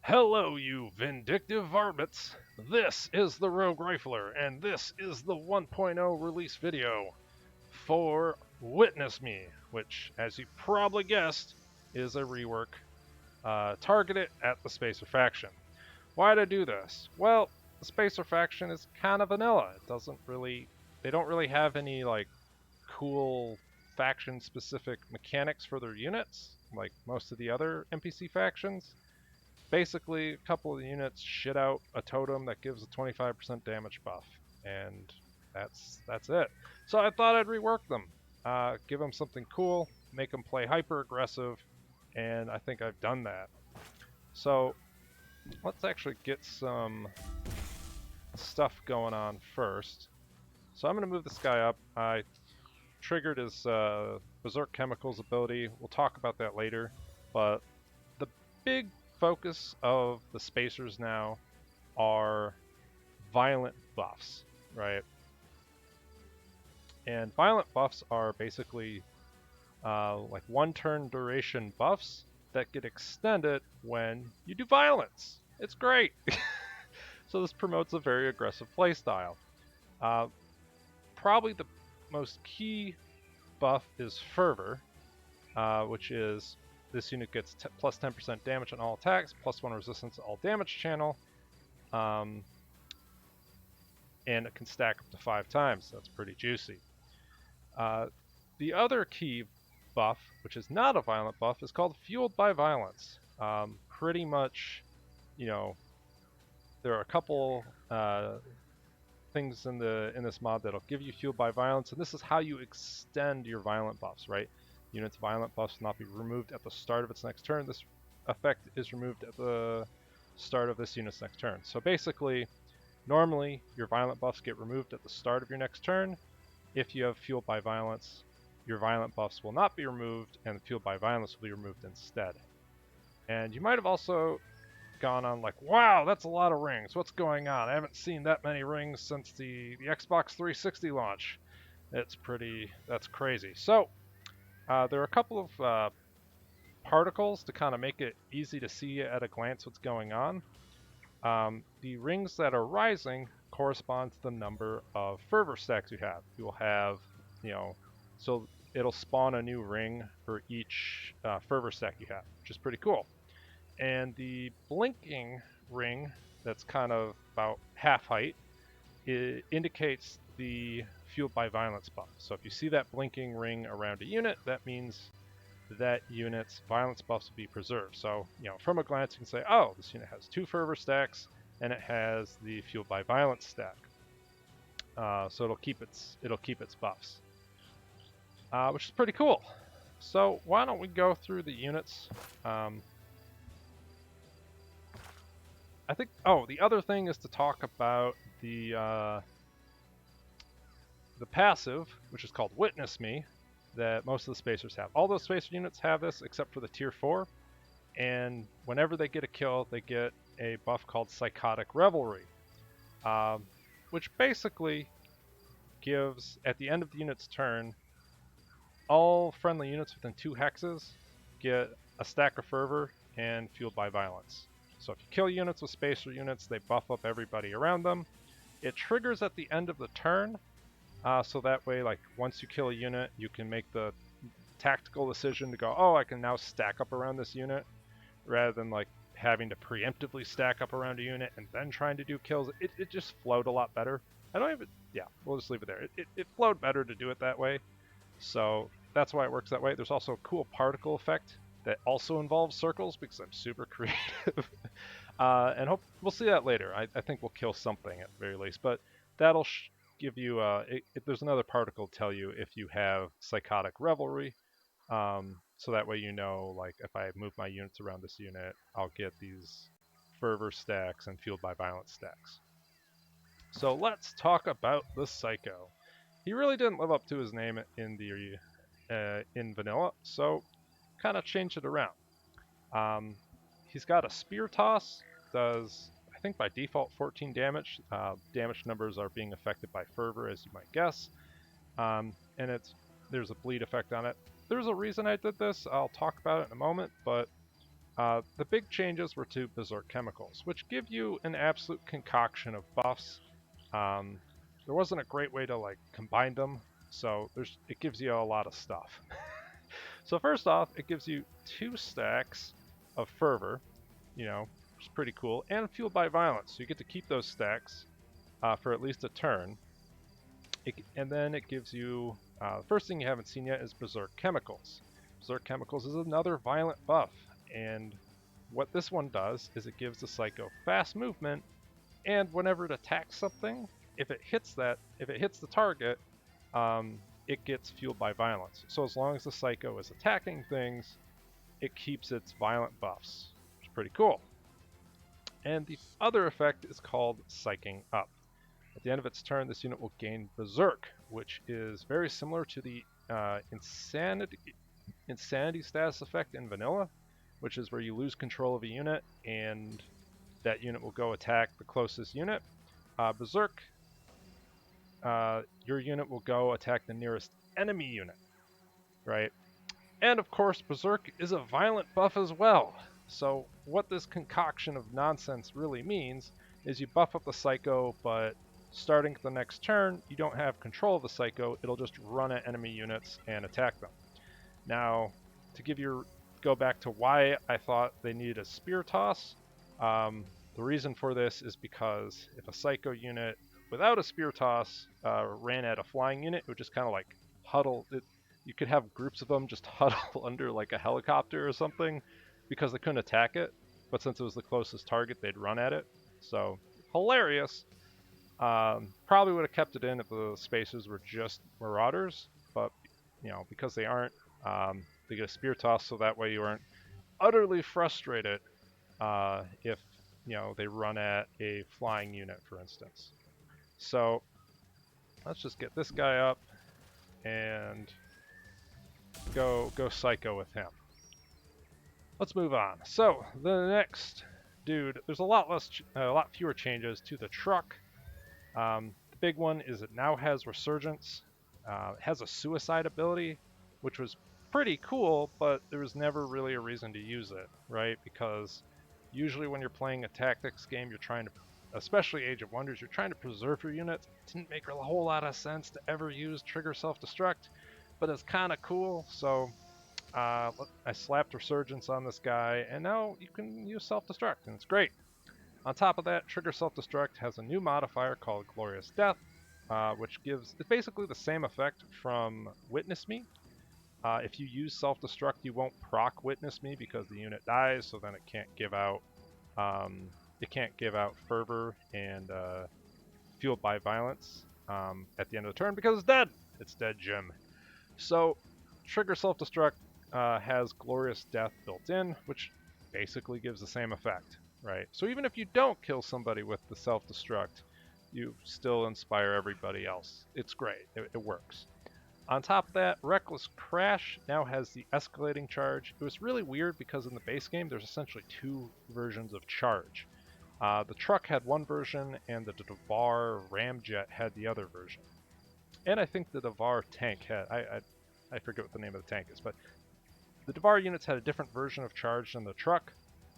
Hello, you vindictive varmints! This is the Roguerifler, and this is the 1.0 release video for Witness Me, which, as you probably guessed, is a rework targeted at the Spacer faction. Why'd I do this? Well, the Spacer faction is kind of vanilla. They don't really have any cool faction-specific mechanics for their units, like most of the other NPC factions. Basically, a couple of the units shit out a totem that gives a 25% damage buff, and that's it. So I thought I'd rework them, give them something cool, make them play hyper aggressive, and I think I've done that. So let's actually get some stuff going on first. So I'm going to move this guy up. I triggered his Berserk Chemicals ability. We'll talk about that later, but the big focus of the Spacers now are violent buffs, right? And violent buffs are basically like one turn duration buffs that get extended when you do violence. It's great. So this promotes a very aggressive playstyle. Probably the most key buff is Fervor, which is this unit gets plus 10% damage on all attacks, plus 1 resistance to all damage channel, and it can stack up to 5 times. That's pretty juicy. The other key buff, which is not a violent buff, is called Fueled by Violence. Pretty much, there are a couple things in this mod that'll give you Fueled by Violence, and this is how you extend your violent buffs, right? Unit's violent buffs will not be removed at the start of its next turn. This effect is removed at the start of this unit's next turn. So basically, normally your violent buffs get removed at the start of your next turn. If you have Fueled by Violence, your violent buffs will not be removed, and the Fueled by Violence will be removed instead. And you might have also gone on like, wow, that's a lot of rings. What's going on? I haven't seen that many rings since the Xbox 360 launch. That's crazy. So, there are a couple of particles to kind of make it easy to see at a glance what's going on. The rings that are rising correspond to the number of fervor stacks you have. You will have, so it'll spawn a new ring for each fervor stack you have, which is pretty cool. And the blinking ring, that's kind of about half height, it indicates the Fueled by Violence buff. So if you see that blinking ring around a unit, that means that unit's violence buffs will be preserved. So, from a glance you can say, oh, this unit has 2 fervor stacks, and it has the Fueled by Violence stack. So it'll keep its buffs, which is pretty cool. So why don't we go through the units? I think. Oh, the other thing is to talk about the passive, which is called Witness Me, that most of the Spacers have. All those Spacer units have this except for the Tier 4, and whenever they get a kill, they get a buff called Psychotic Revelry, which basically gives, at the end of the unit's turn, all friendly units within 2 hexes get a stack of Fervor and Fueled by Violence. So if you kill units with Spacer units, they buff up everybody around them. It triggers at the end of the turn, so that way, once you kill a unit, you can make the tactical decision to go, oh, I can now stack up around this unit, rather than having to preemptively stack up around a unit and then trying to do kills. It just flowed a lot better. We'll just leave it there. It flowed better to do it that way, so that's why it works that way. There's also a cool particle effect that also involves circles, because I'm super creative. And we'll see that later. I think we'll kill something at the very least, but that'll give you, there's another particle to tell you if you have Psychotic Revelry, so that way if I move my units around this unit, I'll get these Fervor stacks and Fueled by Violence stacks. So let's talk about the Psycho. He really didn't live up to his name in vanilla, so kind of changed it around. He's got a Spear Toss, does, I think by default, 14 damage. Damage numbers are being affected by Fervor, as you might guess. And there's a bleed effect on it. There's a reason I did this. I'll talk about it in a moment, but The big changes were to Berserk chemicals, which give you an absolute concoction of buffs. Um, there wasn't a great way to like combine them, so it gives you a lot of stuff. So first off, it gives you 2 stacks of fervor, which is pretty cool, and fueled by violence. So you get to keep those stacks for at least a turn. And then it gives you the first thing you haven't seen yet is Berserk chemicals. Berserk chemicals is another violent buff, and what this one does is it gives the Psycho fast movement, and whenever it attacks something, if it hits the target, it gets fueled by violence. So as long as the Psycho is attacking things, it keeps its violent buffs, which is pretty cool. And the other effect is called Psyching Up. At the end of its turn, this unit will gain Berserk, which is very similar to the Insanity status effect in Vanilla, which is where you lose control of a unit and that unit will go attack the closest unit. Berserk, your unit will go attack the nearest enemy unit, right? And of course, Berserk is a violent buff as well. So what this concoction of nonsense really means is you buff up the Psycho, but starting the next turn, you don't have control of the Psycho. It'll just run at enemy units and attack them. Now, to go back to why I thought they needed a Spear Toss, the reason for this is because if a Psycho unit without a Spear Toss ran at a flying unit, it would just kind of like huddle. You could have groups of them just huddle under like a helicopter or something because they couldn't attack it. But since it was the closest target, they'd run at it. So, hilarious. Probably would have kept it in if the spacers were just Marauders, but because they aren't, they get a Spear Toss, so that way you aren't utterly frustrated if they run at a flying unit, for instance. So let's just get this guy up and go Psycho with him. Let's move on. So the next dude, there's a lot fewer changes to the truck. The big one is it now has Resurgence. It has a suicide ability, which was pretty cool, but there was never really a reason to use it, right? Because usually when you're playing a tactics game, you're trying to, especially Age of Wonders, you're trying to preserve your units. It didn't make a whole lot of sense to ever use Trigger Self-Destruct, but it's kind of cool, so I slapped Resurgence on this guy, and now you can use Self-Destruct, and it's great. On top of that, Trigger Self-Destruct has a new modifier called Glorious Death, which it's basically the same effect from Witness Me. If you use Self-Destruct, you won't proc Witness Me because the unit dies, so then it can't give out Fervor and Fueled by Violence at the end of the turn because it's dead. It's dead, Jim. So Trigger Self-Destruct has Glorious Death built in, which basically gives the same effect, right? So even if you don't kill somebody with the Self-Destruct, you still inspire everybody else. It's great. It works. On top of that, Reckless Crash now has the escalating charge. It was really weird because in the base game, there's essentially 2 versions of charge. The truck had one version, and the Devar Ramjet had the other version. And I think the Devar tank had, I forget what the name of the tank is, but the Devar units had a different version of charge than the truck.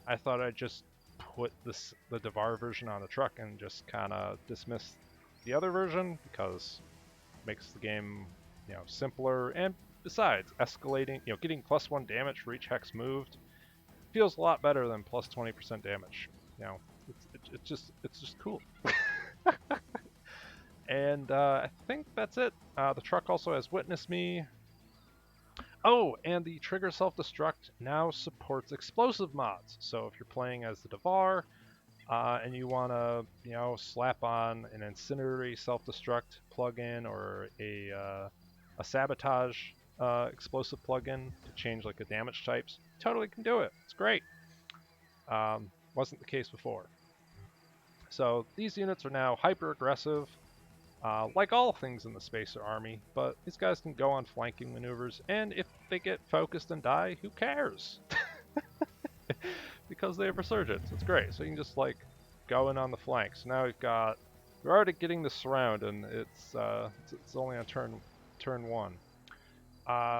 I thought I'd just put the Devar version on the truck and just kind of dismiss the other version because it makes the game simpler, and besides, escalating, getting +1 damage for each hex moved feels a lot better than +20% damage. It's just cool. And I think that's it. The truck also has Witness Me. Oh, and the Trigger Self-Destruct now supports explosive mods. So if you're playing as the Devar, and you want to, slap on an Incinerary Self-Destruct plugin or a Sabotage explosive plugin to change like the damage types, totally can do it. It's great. Wasn't the case before. So these units are now hyper aggressive, like all things in the Spacer Army, but these guys can go on flanking maneuvers, and if they get focused and die, who cares? Because they have Resurgence. It's great. So you can just like go in on the flank. So now we're already getting the surround, and it's only on turn 1.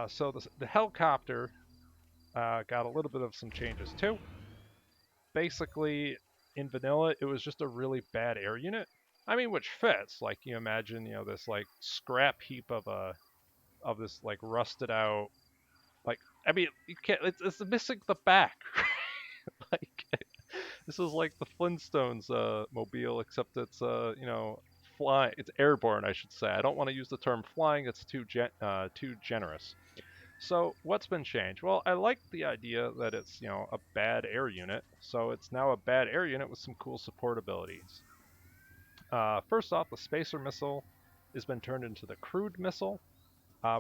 So the helicopter got a little bit of some changes too. basically in vanilla, it was just a really bad air unit. I mean, which fits. Like you imagine, this like scrap heap of this like rusted out. Like I mean, you can't. It's missing the back. Like this is like the Flintstones mobile, except it's flying. It's airborne, I should say. I don't want to use the term flying. It's too generous. So what's been changed? Well, I like the idea that it's a bad air unit. So it's now a bad air unit with some cool support abilities. First off, the spacer missile has been turned into the crude missile,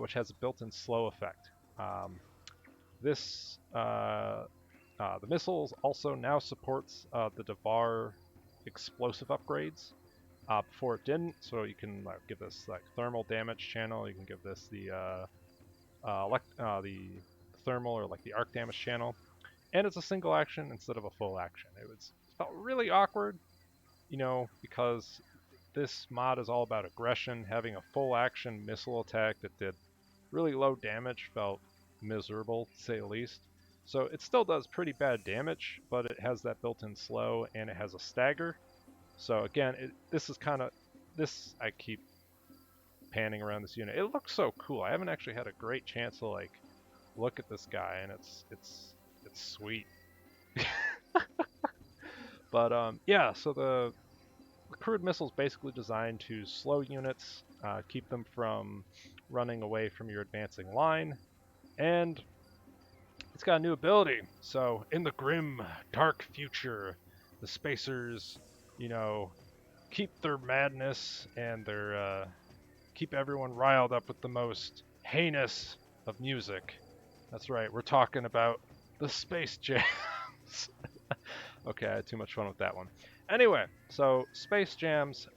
which has a built-in slow effect. This the missiles also now supports the Devar explosive upgrades. Before it didn't, so you can give this like thermal damage channel. You can give this the thermal or like the arc damage channel, and it's a single action instead of a full action. It felt really awkward, because this mod is all about aggression. Having a full action missile attack that did really low damage felt miserable, to say the least. So it still does pretty bad damage, but it has that built-in slow and it has a stagger. So again, this I keep panning around this unit. It looks so cool. I haven't actually had a great chance to like look at this guy, and it's sweet. But yeah, so the crude missile is basically designed to slow units, keep them from running away from your advancing line, and it's got a new ability. So in the grim, dark future, the spacers, you know, keep their madness and their keep everyone riled up with the most heinous of music. That's right, we're talking about the space jams. Okay, I had too much fun with that one. Anyway, so space jams.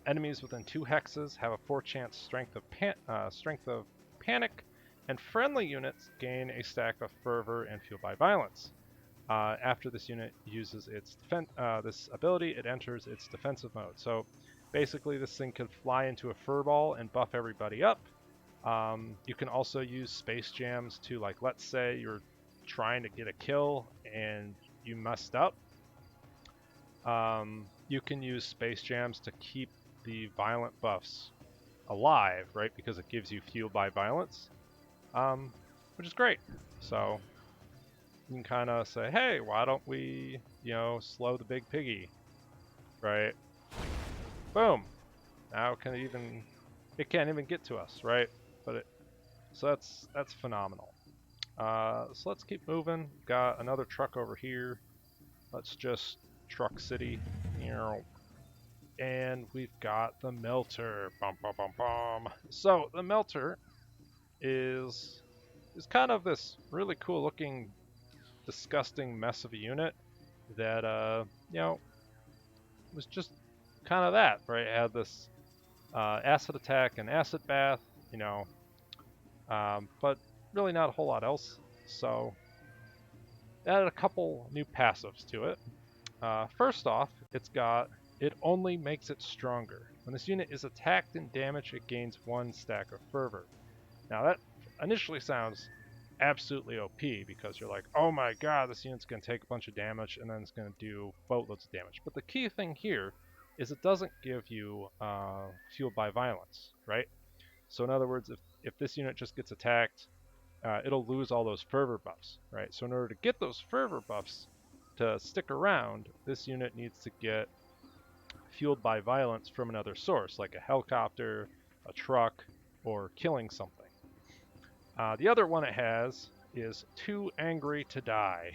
Enemies within 2 hexes have a 4 chance strength of panic, and friendly units gain a stack of fervor and fuel by violence. After this unit uses this ability, it enters its defensive mode. So basically, this thing could fly into a furball and buff everybody up. You can also use space jams to, like, let's say you're trying to get a kill and you messed up. You can use space jams to keep the violent buffs alive, right? Because it gives you fuel by violence, which is great. So you can kind of say, hey, why don't we, slow the big piggy, right? Boom. Now it can't even get to us, right? So that's phenomenal. So let's keep moving. Got another truck over here. Let's just truck city. And we've got the melter. Bum, bum, bum, bum. So the melter is kind of this really cool looking, disgusting mess of a unit that was just kind of that, right? It had this acid attack and acid bath, but really not a whole lot else. So added a couple new passives to it. First off, it only makes it stronger. When this unit is attacked and damaged, it gains 1 stack of fervor. Now that initially sounds absolutely OP because you're like, oh my god, this unit's going to take a bunch of damage and then it's going to do boatloads of damage. But the key thing here is it doesn't give you fueled by violence, right? So in other words, if this unit just gets attacked, it'll lose all those fervor buffs, right? So in order to get those fervor buffs to stick around, this unit needs to get fueled by violence from another source, like a helicopter, a truck, or killing something. The other one it has is Too Angry to Die.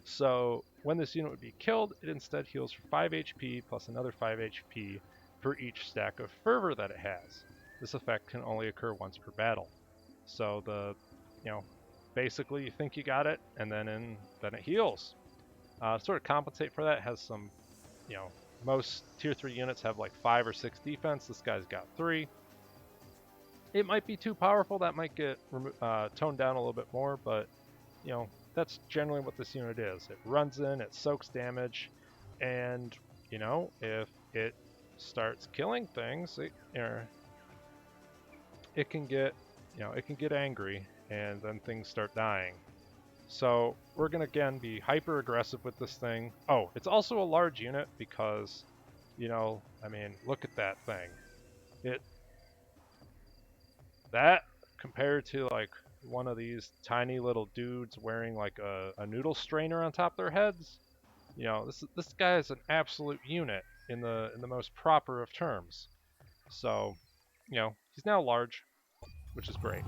So when this unit would be killed, it instead heals for 5 HP plus another 5 HP for each stack of fervor that it has. This effect can only occur once per battle. So basically you think you got it, and then it heals. To sort of compensate for that, it has some, most tier 3 units have like 5 or 6 defense. This guy's got 3. It might be too powerful. That might get toned down a little bit more, but that's generally what this unit is. It runs in, it soaks damage, and if it starts killing things, it can get angry, and then things start dying. So we're going to, again, be hyper aggressive with this thing. Oh, it's also a large unit because, you know, I mean, look at that thing. That compared to like one of these tiny little dudes wearing like a noodle strainer on top of their heads, you know, this guy is an absolute unit in the most proper of terms. So, you know, he's now large, which is great.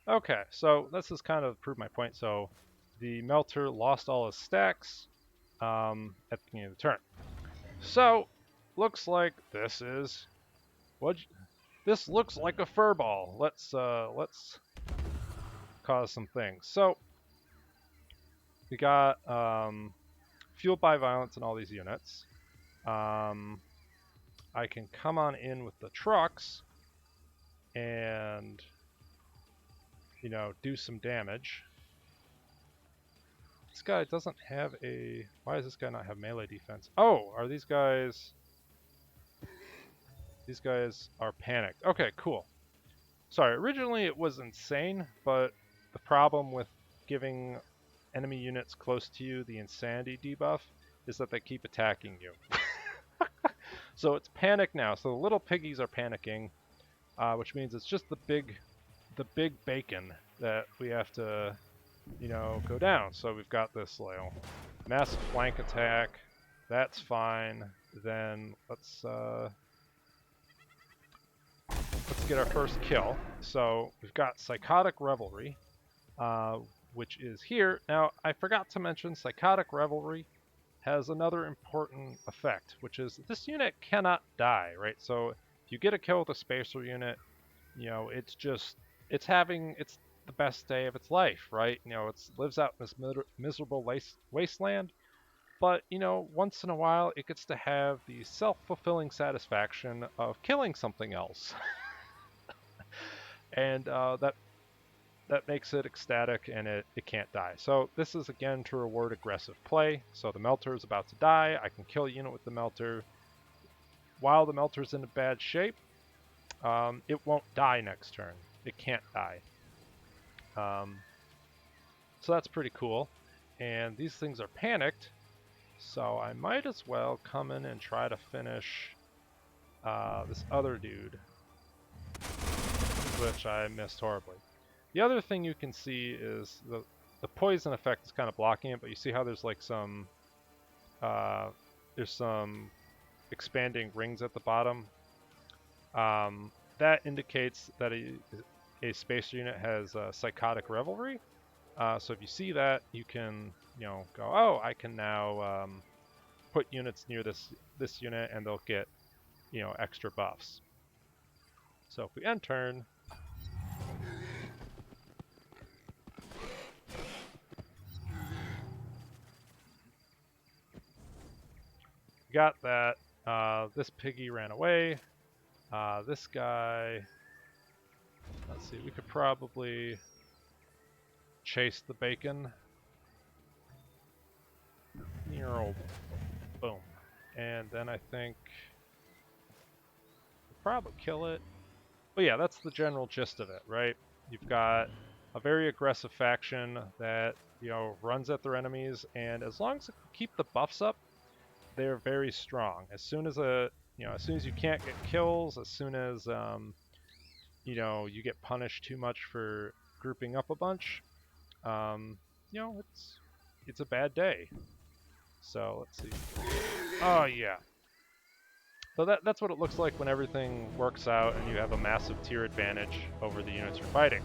Okay, so this has kind of proved my point. So the melter lost all his stacks at the beginning of the turn. So looks like this is what this looks like a furball. Let's cause some things. So we got fueled by violence in all these units. I can come on in with the trucks and, you know, do some damage. This guy doesn't have a... Why does this guy not have melee defense? Oh, are these guys... These guys are panicked. Okay, cool. Sorry, originally it was insane, but the problem with giving enemy units close to you the insanity debuff is that they keep attacking you. So it's panic now. So the little piggies are panicking, which means it's just the big bacon that we have to, you know, go down. So we've got this massive flank attack. That's fine. Then let's get our first kill. So we've got Psychotic Revelry, which is here. Now, I forgot to mention Psychotic Revelry has another important effect, which is this unit cannot die, right? So if you get a kill with a spacer unit, you know, it's the best day of its life, right? You know, it lives out in this miserable wasteland, but, you know, once in a while it gets to have the self-fulfilling satisfaction of killing something else. And that makes it ecstatic, and it can't die. So this is, again, to reward aggressive play. So the Melter is about to die. I can kill a unit with the Melter. While the Melter's in a bad shape, it won't die next turn. It can't die. So that's pretty cool. And these things are panicked, so I might as well come in and try to finish this other dude, which I missed horribly. The other thing you can see is the poison effect is kind of blocking it, but you see how there's like some expanding rings at the bottom. That indicates that a spacer unit has Psychotic Revelry. So if you see that, you can, you know, go, oh, I can now put units near this unit, and they'll get, you know, extra buffs. So if we end turn, got that. This piggy ran away. This guy, let's see, we could probably chase the bacon. Boom. And then I think we'll probably kill it. But yeah, that's the general gist of it, right? You've got a very aggressive faction that, you know, runs at their enemies, and as long as you keep the buffs up, they're very strong. As soon as you can't get kills, as soon as you know, you get punished too much for grouping up a bunch, you know, it's a bad day. So let's see. Oh yeah. So that's what it looks like when everything works out and you have a massive tier advantage over the units you're fighting.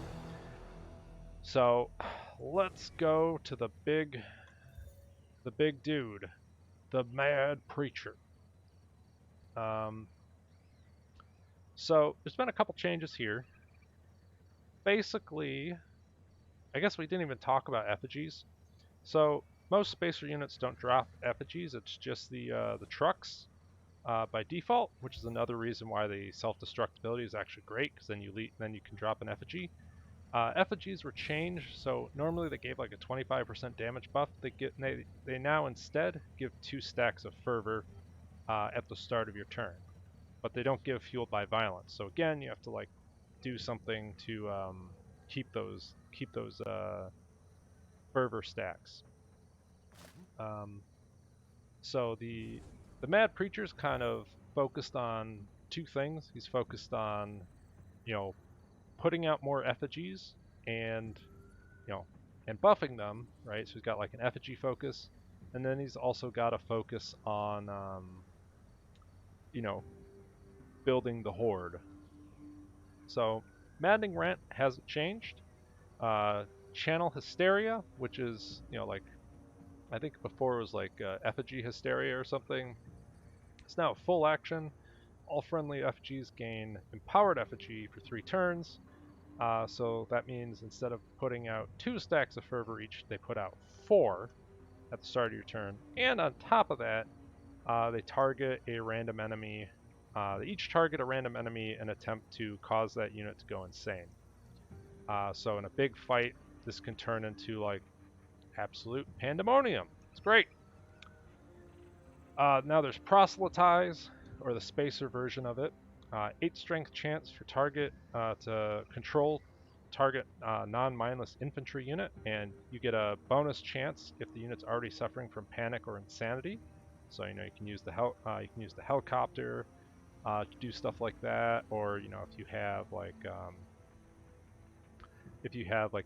So let's go to the big dude, the Mad Preacher. So there's been a couple changes here. Basically, I guess we didn't even talk about effigies. So most spacer units don't drop effigies. It's just the trucks by default, which is another reason why the self-destructibility is actually great, because then you can drop an effigy. Effigies were changed, so normally they gave like a 25% damage buff. They now instead give 2 stacks of fervor at the start of your turn, but they don't give fueled by violence. So again, you have to like do something to keep those fervor stacks. So the Mad Preacher's kind of focused on 2 things. He's focused on, you know, putting out more effigies and, you know, and buffing them, right? So he's got like an effigy focus, and then he's also got a focus on, you know, building the horde. So Maddening Rant hasn't changed. Channel Hysteria, which is, you know, like I think before it was like effigy hysteria or something. It's now full action. All friendly effigies gain empowered effigy for 3 turns. So that means instead of putting out 2 stacks of fervor each, they put out 4 at the start of your turn. And on top of that, they target a random enemy. They each target a random enemy and attempt to cause that unit to go insane. So in a big fight, this can turn into like absolute pandemonium. It's great. Now there's Proselytize, or the spacer version of it. 8 strength chance for target to control target non-mindless infantry unit, and you get a bonus chance if the unit's already suffering from panic or insanity. So you know you can use the helicopter to do stuff like that, or you know if you have like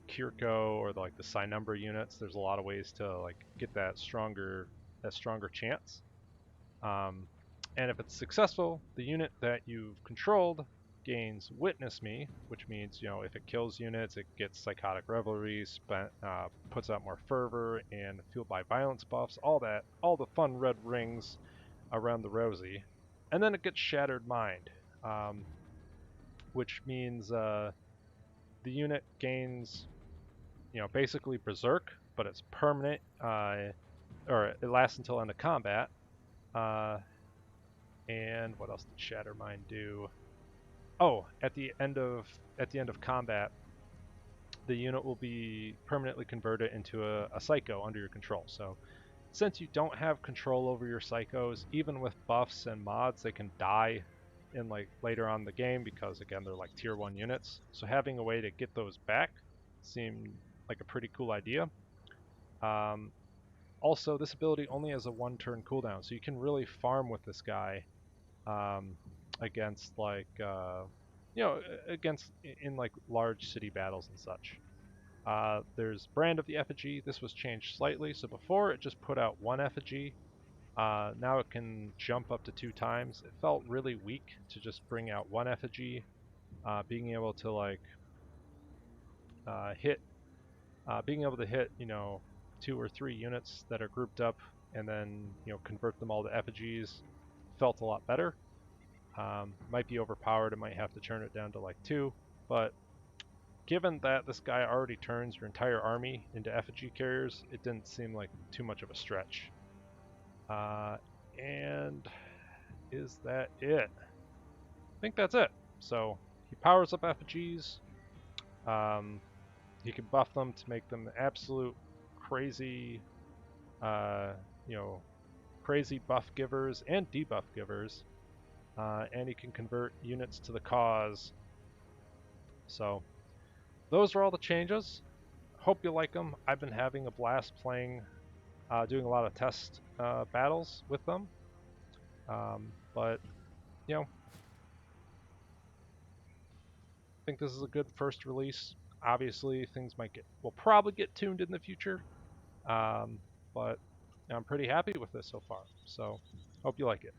Kirko or like the Sinumber units, there's a lot of ways to like get that stronger chance. Um, and if it's successful, the unit that you've controlled gains Witness Me, which means, you know, if it kills units, it gets Psychotic Revelry, puts out more fervor, and fueled by violence buffs, all the fun red rings around the rosy. And then it gets Shattered Mind, which means the unit gains, you know, basically Berserk, but it's permanent, or it lasts until end of combat. And what else did Shatter Mind do? Oh, at the end of combat, the unit will be permanently converted into a psycho under your control. So since you don't have control over your psychos, even with buffs and mods, they can die in like later on in the game because again they're like tier 1 units. So having a way to get those back seemed like a pretty cool idea. Also, this ability only has a 1-turn cooldown, so you can really farm with this guy against like against in like large city battles and such. There's Brand of the Effigy. This was changed slightly, so before it just put out 1 effigy. Now it can jump up to 2 times. It felt really weak to just bring out 1 effigy. Being able to like being able to hit, you know, 2 or 3 units that are grouped up and then, you know, convert them all to effigies felt a lot better. Might be overpowered, it might have to turn it down to like 2, but given that this guy already turns your entire army into effigy carriers, it didn't seem like too much of a stretch. And is that it? I think that's it. So he powers up effigies. He can buff them to make them absolute crazy, you know, crazy buff givers and debuff givers. And he can convert units to the cause. So those are all the changes. Hope you like them. I've been having a blast playing, doing a lot of test battles with them. But, you know, I think this is a good first release. Obviously, things will probably get tuned in the future. But I'm pretty happy with this so far. So, hope you like it.